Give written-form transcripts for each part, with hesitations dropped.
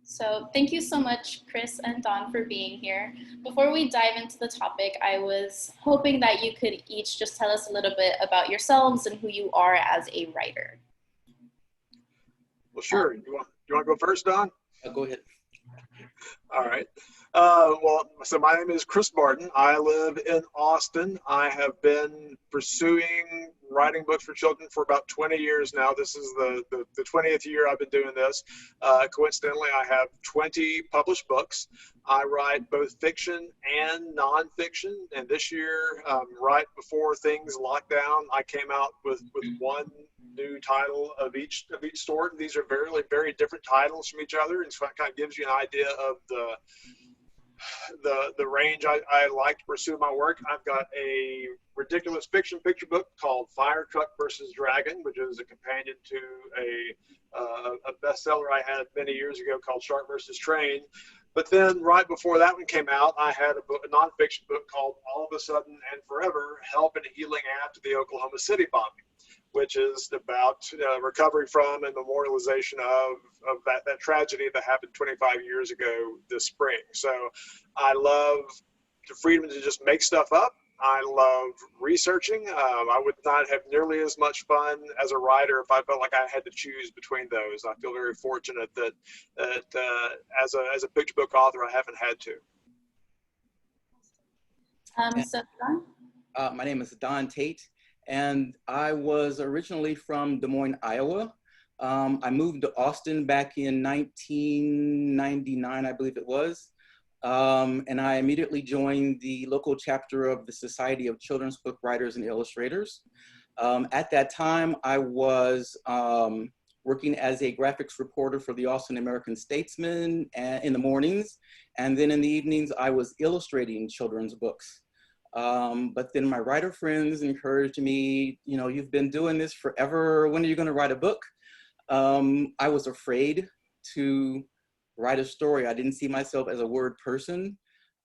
So thank you so much, Chris and Dawn, for being here. Before we dive into the topic, I was hoping that you could each just tell us a little bit about yourselves and who you are as a writer. Well, sure. You want to go first, Don? Go ahead. All right. So my name is Chris Barton. I live in Austin. I have been pursuing writing books for children for about 20 years now. This is the 20th year I've been doing this. Coincidentally, I have 20 published books. I write both fiction and nonfiction. And this year, right before things locked down, I came out with one new title of each sort. These are very, very different titles from each other, and so it kind of gives you an idea of the range I like to pursue my work. I've got a ridiculous fiction picture book called Fire Truck versus Dragon, which is a companion to a bestseller I had many years ago called Shark versus Train. But then right before that one came out, I had a nonfiction book called All of a Sudden and Forever, Help and Healing After the Oklahoma City Bombing, which is about recovery from and memorialization of that tragedy that happened 25 years ago this spring. So I love the freedom to just make stuff up. I love researching. I would not have nearly as much fun as a writer if I felt like I had to choose between those. I feel very fortunate that as a picture book author, I haven't had to. So Don? My name is Don Tate, and I was originally from Des Moines, Iowa. I moved to Austin back in 1999, I believe it was. And I immediately joined the local chapter of the Society of Children's Book Writers and Illustrators. At that time, I was working as a graphics reporter for the Austin American-Statesman in the mornings. And then in the evenings, I was illustrating children's books. But then my writer friends encouraged me, you've been doing this forever. When are you going to write a book? I was afraid to write a story. I didn't see myself as a word person.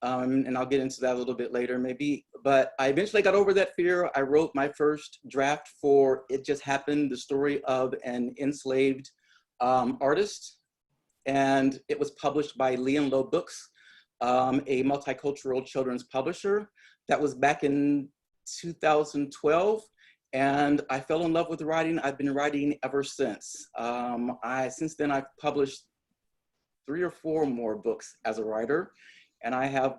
And I'll get into that a little bit later maybe, but I eventually got over that fear. I wrote my first draft for It Jes Happened, the story of an enslaved artist. And it was published by Lee and Low Books, a multicultural children's publisher. That was back in 2012. And I fell in love with writing. I've been writing ever since. Since then, I've published 3 or 4 more books as a writer, and I have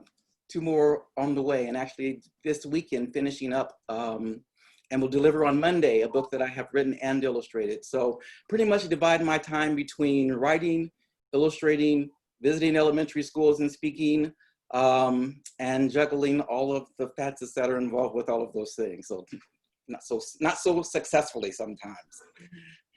2 more on the way. And actually this weekend finishing up and will deliver on Monday a book that I have written and illustrated. So pretty much divide my time between writing, illustrating, visiting elementary schools and speaking, and juggling all of the facets that are involved with all of those things. So not so successfully sometimes.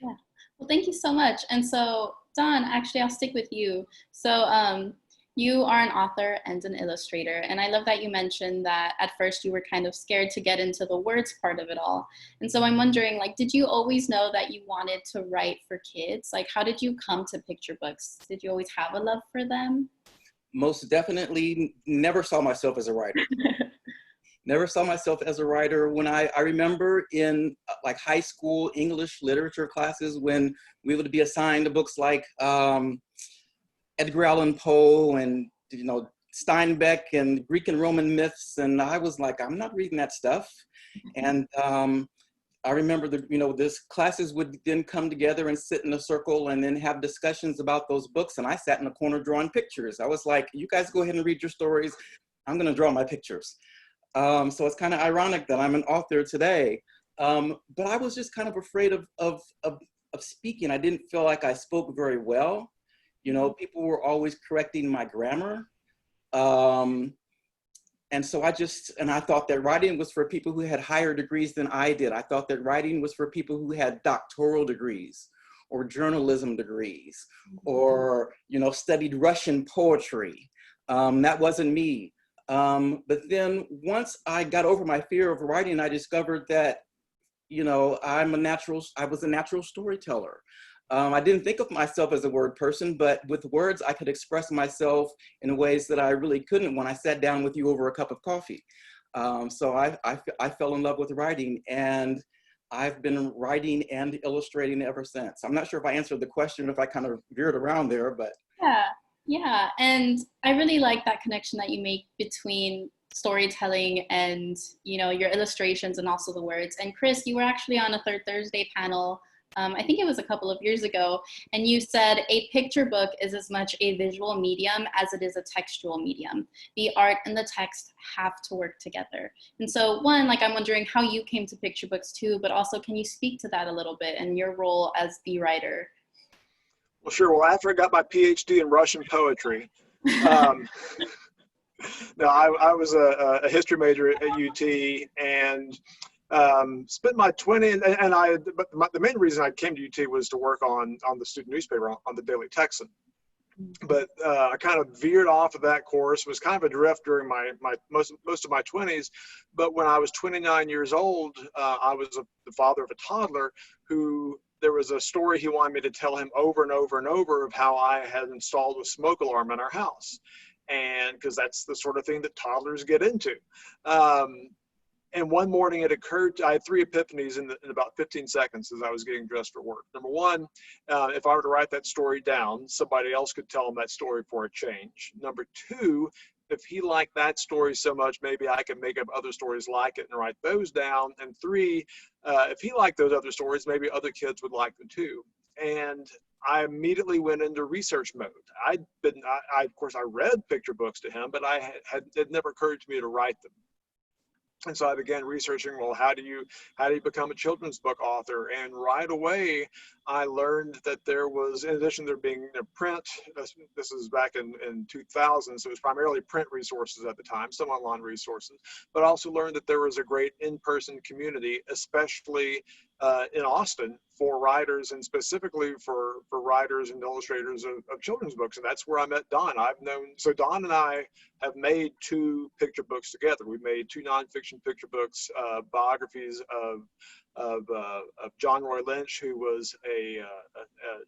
Yeah. Well, thank you so much. And so, Dawn, actually, I'll stick with you. So you are an author and an illustrator. And I love that you mentioned that at first you were kind of scared to get into the words part of it all. And so I'm wondering, did you always know that you wanted to write for kids? How did you come to picture books? Did you always have a love for them? Most definitely never saw myself as a writer. Never saw myself as a writer. When I remember in high school English literature classes when we would be assigned to books like Edgar Allan Poe and Steinbeck and Greek and Roman myths, and I was like, I'm not reading that stuff. And I remember this classes would then come together and sit in a circle and then have discussions about those books, and I sat in the corner drawing pictures. I was like, you guys go ahead and read your stories. I'm going to draw my pictures. So it's kind of ironic that I'm an author today, but I was just kind of afraid of speaking. I didn't feel like I spoke very well. People were always correcting my grammar. And so I thought that writing was for people who had higher degrees than I did. I thought that writing was for people who had doctoral degrees or journalism degrees or, studied Russian poetry. That wasn't me. But then once I got over my fear of writing, I discovered that, I was a natural storyteller. I didn't think of myself as a word person, but with words, I could express myself in ways that I really couldn't when I sat down with you over a cup of coffee. So I fell in love with writing, and I've been writing and illustrating ever since. I'm not sure if I answered the question, if I kind of veered around there, but. Yeah, yeah. And I really like that connection that you make between storytelling and, you know, your illustrations and also the words. And Chris, you were actually on a Third Thursday panel, I think it was a couple of years ago, and you said a picture book is as much a visual medium as it is a textual medium. The art and the text have to work together. And so one, like, I'm wondering how you came to picture books too, but also can you speak to that a little bit and your role as the writer? Well, sure. Well, after I got my PhD in Russian poetry, um, no, I was a history major at UT, and spent my 20s, but the main reason I came to UT was to work on the student newspaper, on the Daily Texan. But I kind of veered off of that course, was kind of adrift during my most of my 20s. But when I was 29 years old, I was the father of a toddler who, there was a story he wanted me to tell him over and over and over of how I had installed a smoke alarm in our house. And because that's the sort of thing that toddlers get into. And one morning it occurred, I had three epiphanies in about 15 seconds as I was getting dressed for work. Number one, if I were to write that story down, somebody else could tell him that story for a change. Number two, if he liked that story so much, maybe I could make up other stories like it and write those down. And three, if he liked those other stories, maybe other kids would like them too. And I immediately went into research mode. Of course, I read picture books to him, but it never occurred to me to write them. And so I began researching, well, how do you become a children's book author? And right away, I learned that there was, in addition to there being print, this is back in 2000, so it was primarily print resources at the time, some online resources, but I also learned that there was a great in-person community, especially in Austin, for writers, and specifically for writers and illustrators of children's books. And that's where I met Don. So Don and I have made two picture books together. We made two nonfiction picture books, biographies of John Roy Lynch, who was an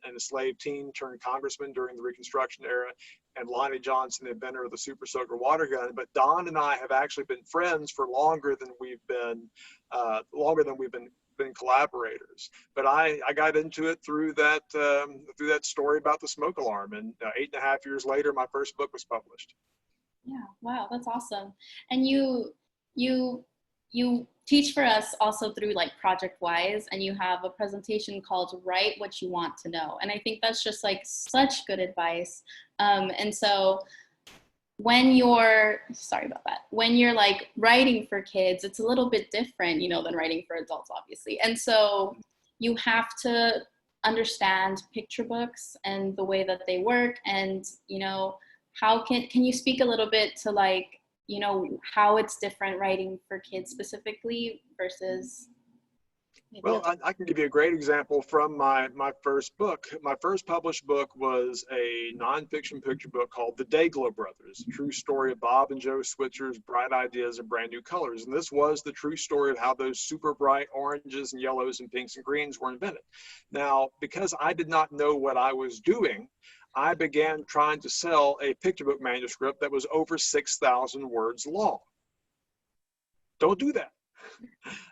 enslaved teen turned congressman during the Reconstruction era, and Lonnie Johnson, the inventor of the Super Soaker water gun. But Don and I have actually been friends for longer than we've been collaborators. But I got into it through that story about the smoke alarm, and 8.5 years later, my first book was published. Yeah, wow, that's awesome. And you teach for us also through like Project Wise, and you have a presentation called Write What You Want to Know. And I think that's just like such good advice. And so when you're like writing for kids, it's a little bit different, you know, than writing for adults, obviously. And so you have to understand picture books and the way that they work. And, you know, how can you speak a little bit to like, you know, how it's different writing for kids specifically versus Well, I can give you a great example from my first book. My first published book was a nonfiction picture book called The Dayglow Brothers, a true story of Bob and Joe Switzer's bright ideas and brand new colors. And this was the true story of how those super bright oranges and yellows and pinks and greens were invented. Now, because I did not know what I was doing, I began trying to sell a picture book manuscript that was over 6,000 words long. Don't do that.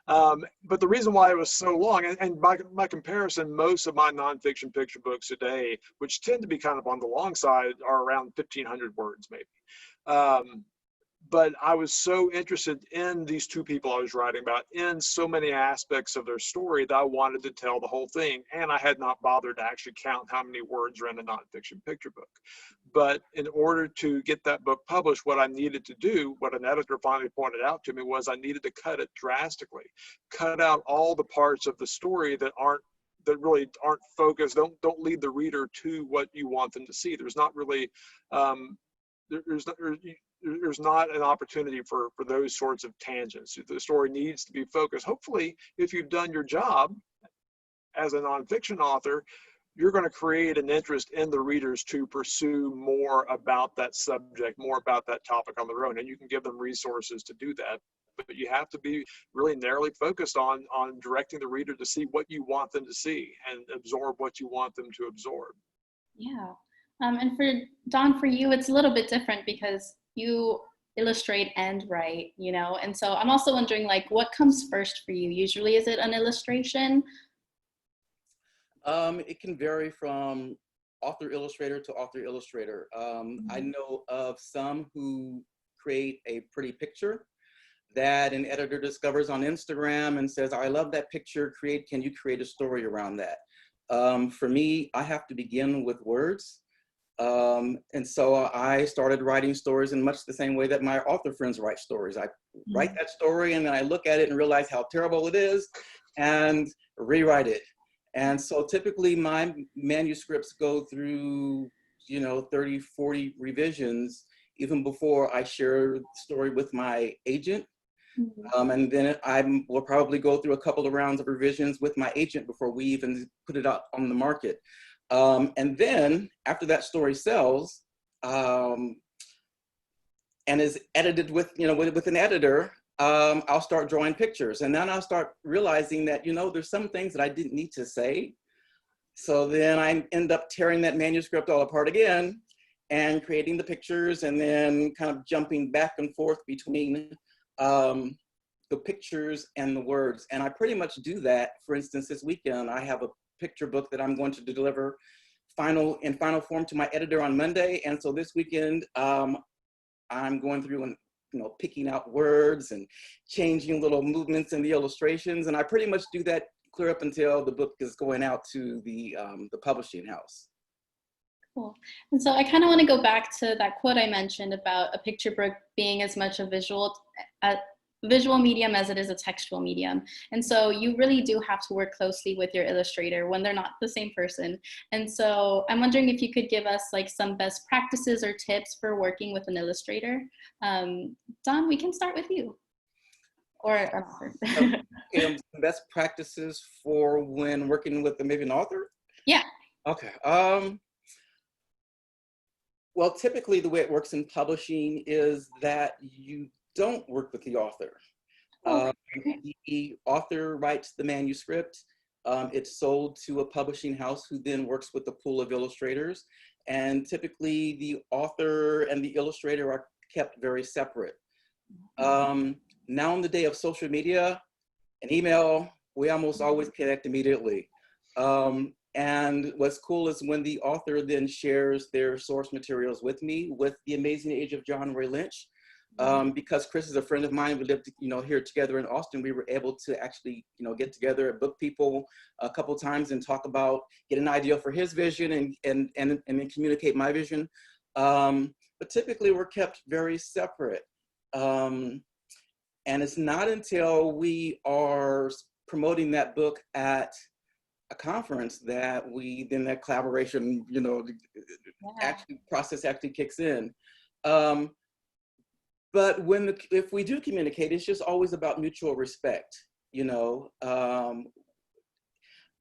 But the reason why it was so long, and by comparison, most of my nonfiction picture books today, which tend to be kind of on the long side, are around 1,500 words maybe. But I was so interested in these two people I was writing about, in so many aspects of their story, that I wanted to tell the whole thing. And I had not bothered to actually count how many words are in a nonfiction picture book. But in order to get that book published, what I needed to do, what an editor finally pointed out to me, was I needed to cut it drastically, cut out all the parts of the story that really aren't focused, don't lead the reader to what you want them to see. There's not really, there's not an opportunity for those sorts of tangents. The story needs to be focused. Hopefully, if you've done your job as a nonfiction author, you're going to create an interest in the readers to pursue more about that subject, more about that topic on their own, and you can give them resources to do that. But you have to be really narrowly focused on directing the reader to see what you want them to see and absorb what you want them to absorb. Yeah. And for Don, for you, it's a little bit different because you illustrate and write, you know? And so I'm also wondering, like, what comes first for you? Usually, is it an illustration? It can vary from author illustrator to author illustrator. I know of some who create a pretty picture that an editor discovers on Instagram and says, I love that picture, can you create a story around that? For me, I have to begin with words. And so I started writing stories in much the same way that my author friends write stories. I write that story and then I look at it and realize how terrible it is and rewrite it. And so typically my manuscripts go through, 30, 40 revisions, even before I share the story with my agent. And then I will probably go through a couple of rounds of revisions with my agent before we even put it out on the market. And then after that story sells and is edited with, with an editor, I'll start drawing pictures. And then I'll start realizing that, there's some things that I didn't need to say. So then I end up tearing that manuscript all apart again and creating the pictures and then kind of jumping back and forth between the pictures and the words. And I pretty much do that. For instance, this weekend, I have a picture book that I'm going to deliver in final form to my editor on Monday. And so this weekend, I'm going through and picking out words and changing little movements in the illustrations. And I pretty much do that clear up until the book is going out to the publishing house. Cool. And so I kind of want to go back to that quote I mentioned about a picture book being as much a visual medium as it is a textual medium. And so you really do have to work closely with your illustrator when they're not the same person. And so I'm wondering if you could give us like some best practices or tips for working with an illustrator. Don, we can start with you. Or best practices for when working with maybe an author? Yeah. Okay. Well, typically the way it works in publishing is that you don't work with the author. The author writes the manuscript. It's sold to a publishing house who then works with a pool of illustrators. And typically the author and the illustrator are kept very separate. Now in the day of social media and email, we almost always connect immediately. And what's cool is when the author then shares their source materials with me, with The Amazing Age of John Ray Lynch. Because Chris is a friend of mine, we lived, here together in Austin. We were able to actually, get together at Book People a couple times and talk about, get an idea for his vision and then communicate my vision. But typically we're kept very separate. And it's not until we are promoting that book at a conference that that collaboration, process actually kicks in. But if we do communicate, it's just always about mutual respect. I'm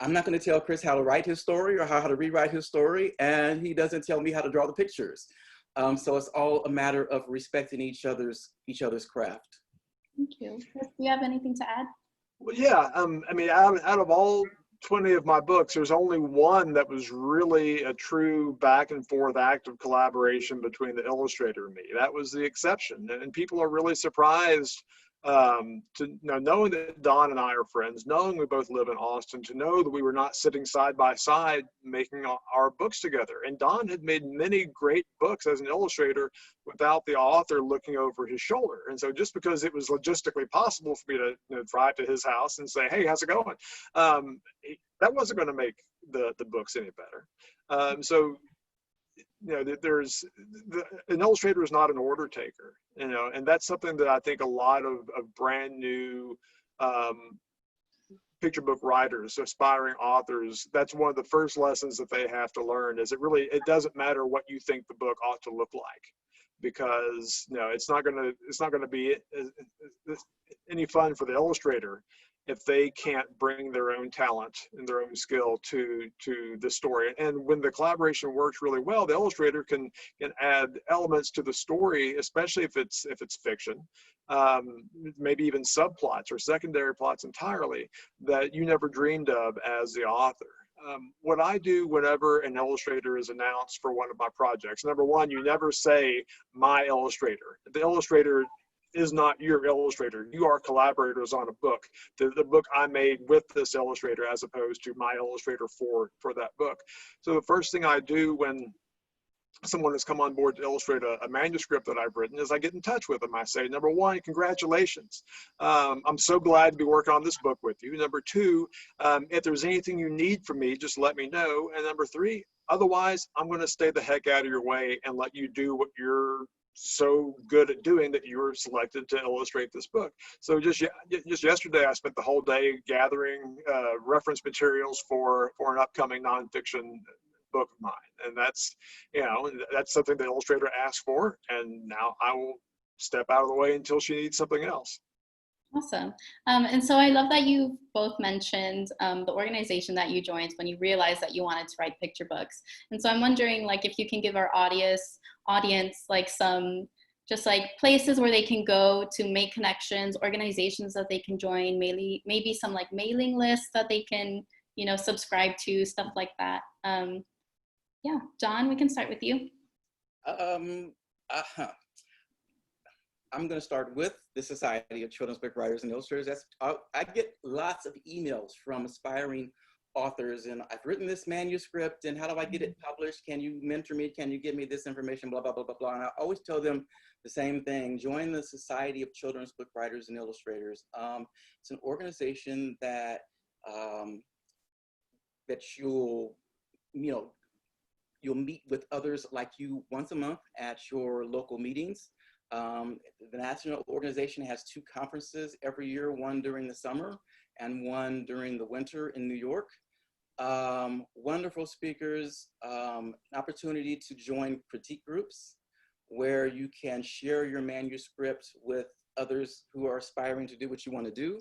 not going to tell Chris how to write his story or how to rewrite his story, and he doesn't tell me how to draw the pictures. So it's all a matter of respecting each other's craft. Thank you. Chris, do you have anything to add? Well, yeah. Out of all 20 of my books, there's only one that was really a true back and forth act of collaboration between the illustrator and me. That was the exception. And people are really surprised to knowing that Don and I are friends, knowing we both live in Austin, to know that we were not sitting side by side making our books together. And Don had made many great books as an illustrator without the author looking over his shoulder. And so just because it was logistically possible for me to drive to his house and say, hey, how's it going? That wasn't going to make the books any better. An illustrator is not an order taker, and that's something that I think a lot of brand new picture book writers, aspiring authors, that's one of the first lessons that they have to learn. Is it doesn't matter what you think the book ought to look like, because it's not going to be any fun for the illustrator if they can't bring their own talent and their own skill to the story. And when the collaboration works really well, the illustrator can add elements to the story, especially if it's fiction, maybe even subplots or secondary plots entirely that you never dreamed of as the author. What I do whenever an illustrator is announced for one of my projects, number one, you never say my illustrator. The illustrator is not your illustrator. You are collaborators on a book. The book I made with this illustrator as opposed to my illustrator for that book. So the first thing I do when someone has come on board to illustrate a manuscript that I've written is I get in touch with them. I say, number one, congratulations. I'm so glad to be working on this book with you. Number two, if there's anything you need from me, just let me know. And number three, otherwise, I'm going to stay the heck out of your way and let you do what you're so good at doing that you were selected to illustrate this book. So just yesterday, I spent the whole day gathering reference materials for an upcoming nonfiction book of mine, and that's something the illustrator asked for, and now I will step out of the way until she needs something else. Awesome. And so I love that you both mentioned the organization that you joined when you realized that you wanted to write picture books. And so I'm wondering, like, if you can give our audience like some just like places where they can go to make connections, organizations that they can join, maybe some like mailing lists that they can, subscribe to, stuff like that. Yeah, John, we can start with you. I'm going to start with the Society of Children's Book Writers and Illustrators. I get lots of emails from aspiring authors, and I've written this manuscript, and how do I get it published? Can you mentor me? Can you give me this information? Blah, blah, blah, blah, blah. And I always tell them the same thing. Join the Society of Children's Book Writers and Illustrators. It's an organization that you'll meet with others like you once a month at your local meetings. The national organization has 2 conferences every year, one during the summer and one during the winter in New York. Wonderful speakers, an opportunity to join critique groups where you can share your manuscript with others who are aspiring to do what you want to do.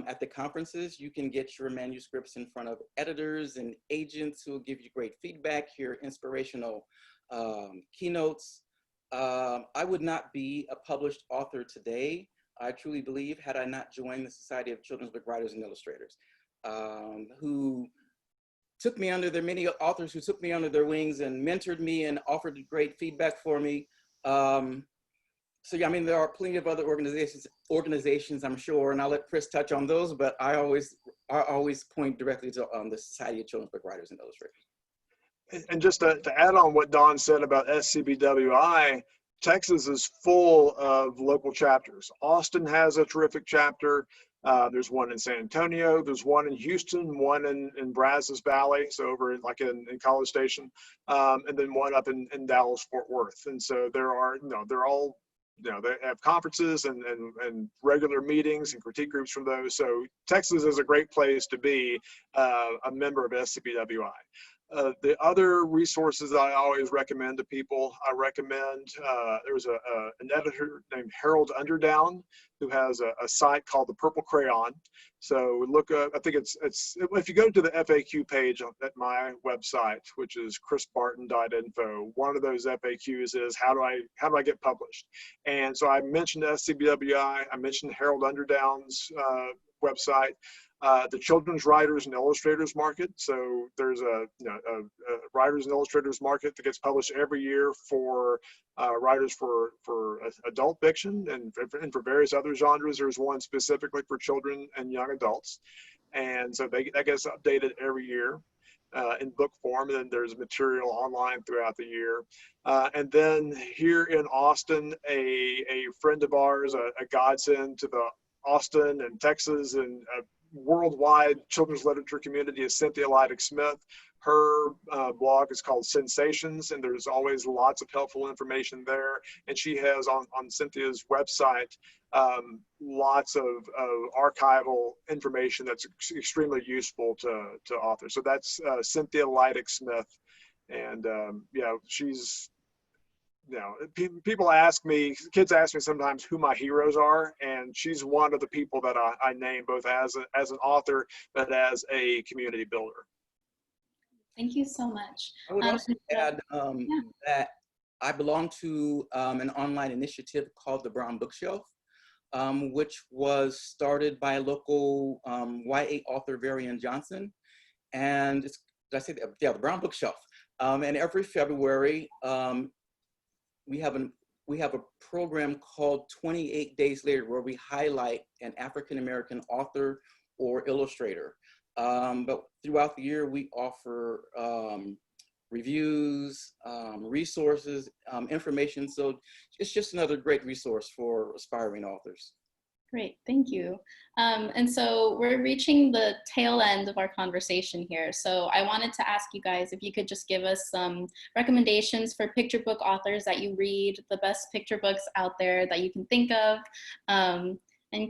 At the conferences, you can get your manuscripts in front of editors and agents who will give you great feedback, hear inspirational keynotes. I would not be a published author today, I truly believe, had I not joined the Society of Children's Book Writers and Illustrators, who took me under many authors who took me under their wings and mentored me and offered great feedback for me. So yeah, I mean, there are plenty of other organizations, I'm sure, and I'll let Chris touch on those, but I always point directly to the Society of Children's Book Writers and Illustrators. And just to add on what Don said about SCBWI, Texas is full of local chapters. Austin has a terrific chapter. There's one in San Antonio. There's one in Houston, one in Brazos Valley, so over like in College Station, and then one up in Dallas, Fort Worth. And so they're all, they have conferences and regular meetings and critique groups from those. So Texas is a great place to be a member of SCBWI. The other resources that I always recommend to people, I recommend, there's an editor named Harold Underdown who has a site called The Purple Crayon. So look up, I think it's if you go to the FAQ page at my website, which is chrisbarton.info, one of those FAQs is how do I get published? And so I mentioned SCBWI, I mentioned Harold Underdown's website. The Children's Writers and Illustrators Market. So there's a Writers and Illustrators Market that gets published every year for writers for adult fiction and for various other genres. There's one specifically for children and young adults. And so that gets updated every year in book form. And then there's material online throughout the year. And then here in Austin, a friend of ours, a godsend to the Austin and Texas and worldwide children's literature community is Cynthia Smith. Her blog is called Sensations, and there's always lots of helpful information there. And she has on Cynthia's website lots of archival information that's extremely useful to authors. So that's Cynthia Smith, and she's, people ask me, kids ask me sometimes who my heroes are, and she's one of the people that I name both as an author, but as a community builder. Thank you so much. I would also add that I belong to an online initiative called the Brown Bookshelf, which was started by a local YA author, Varian Johnson. And it's, did I say that? Yeah, the Brown Bookshelf. And every February, we have we have a program called 28 Days Later, where we highlight an African-American author or illustrator. But throughout the year, we offer reviews, resources, information. So it's just another great resource for aspiring authors. Great, thank you. And so we're reaching the tail end of our conversation here. So I wanted to ask you guys if you could just give us some recommendations for picture book authors that you read, the best picture books out there that you can think of. And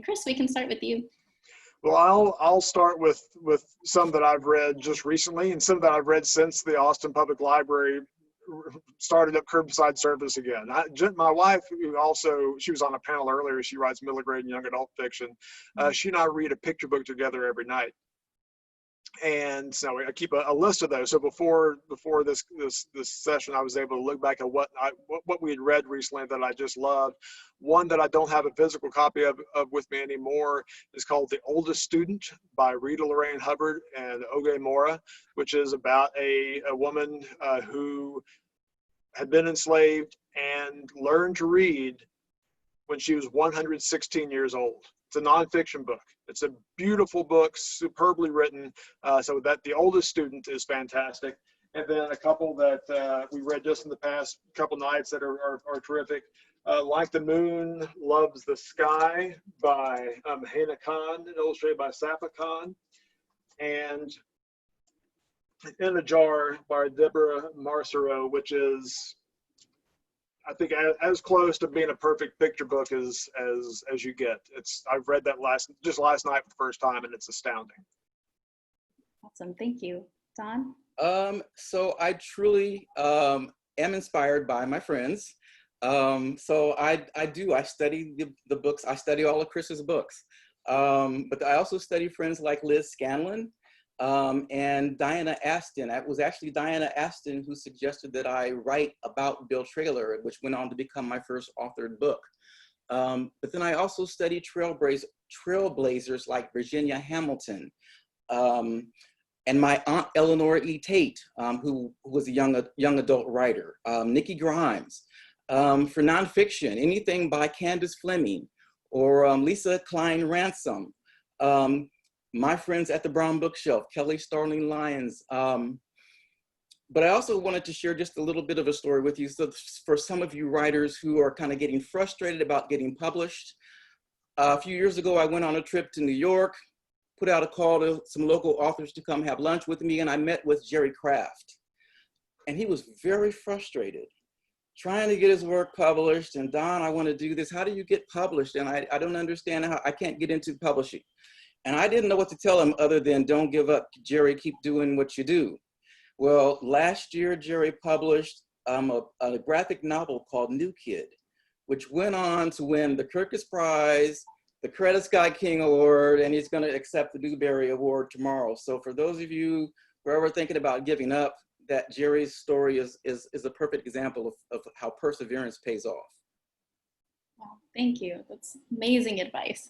Chris, we can start with you. Well, I'll start with some that I've read just recently and some that I've read since the Austin Public Library started up curbside service again. My wife, who also, she was on a panel earlier, she writes middle grade and young adult fiction. She and I read a picture book together every night. And so I keep a list of those. So before this session, I was able to look back at what we had read recently that I just loved. One that I don't have a physical copy of with me anymore is called The Oldest Student by Rita Lorraine Hubbard and Oge Mora, which is about a woman who had been enslaved and learned to read when she was 116 years old. It's a nonfiction book. It's a beautiful book, superbly written. So that The Oldest Student is fantastic. And then a couple that we read just in the past couple nights that are terrific. Like the Moon Loves the Sky by Hannah Khan, illustrated by Safa Khan. And In a Jar by Deborah Marcero, which is, I think, as close to being a perfect picture book as you get. I've read that just last night for the first time, and it's astounding. Awesome, thank you. Don? So I truly am inspired by my friends. So I study the books. I study all of Chris's books. But I also study friends like Liz Scanlon and Diana Aston. It was actually Diana Aston who suggested that I write about Bill Traylor, which went on to become my first authored book. But then I also study trailblazers like Virginia Hamilton, and my aunt Eleanor E. Tate, who was a young adult writer, Nikki Grimes. For nonfiction, anything by Candace Fleming or Lisa Klein Ransom. My friends at the Brown Bookshelf, Kelly Starling Lyons. But I also wanted to share just a little bit of a story with you. So for some of you writers who are kind of getting frustrated about getting published, a few years ago, I went on a trip to New York, put out a call to some local authors to come have lunch with me, and I met with Jerry Craft. And he was very frustrated, trying to get his work published. And Don, I want to do this. How do you get published? And I don't understand how I can't get into publishing. And I didn't know what to tell him other than don't give up, Jerry, keep doing what you do. Well, last year, Jerry published a graphic novel called New Kid, which went on to win the Kirkus Prize, the Credit Sky King Award, and he's going to accept the Newbery Award tomorrow. So for those of you who are ever thinking about giving up, that Jerry's story is a perfect example of how perseverance pays off. Wow, thank you. That's amazing advice.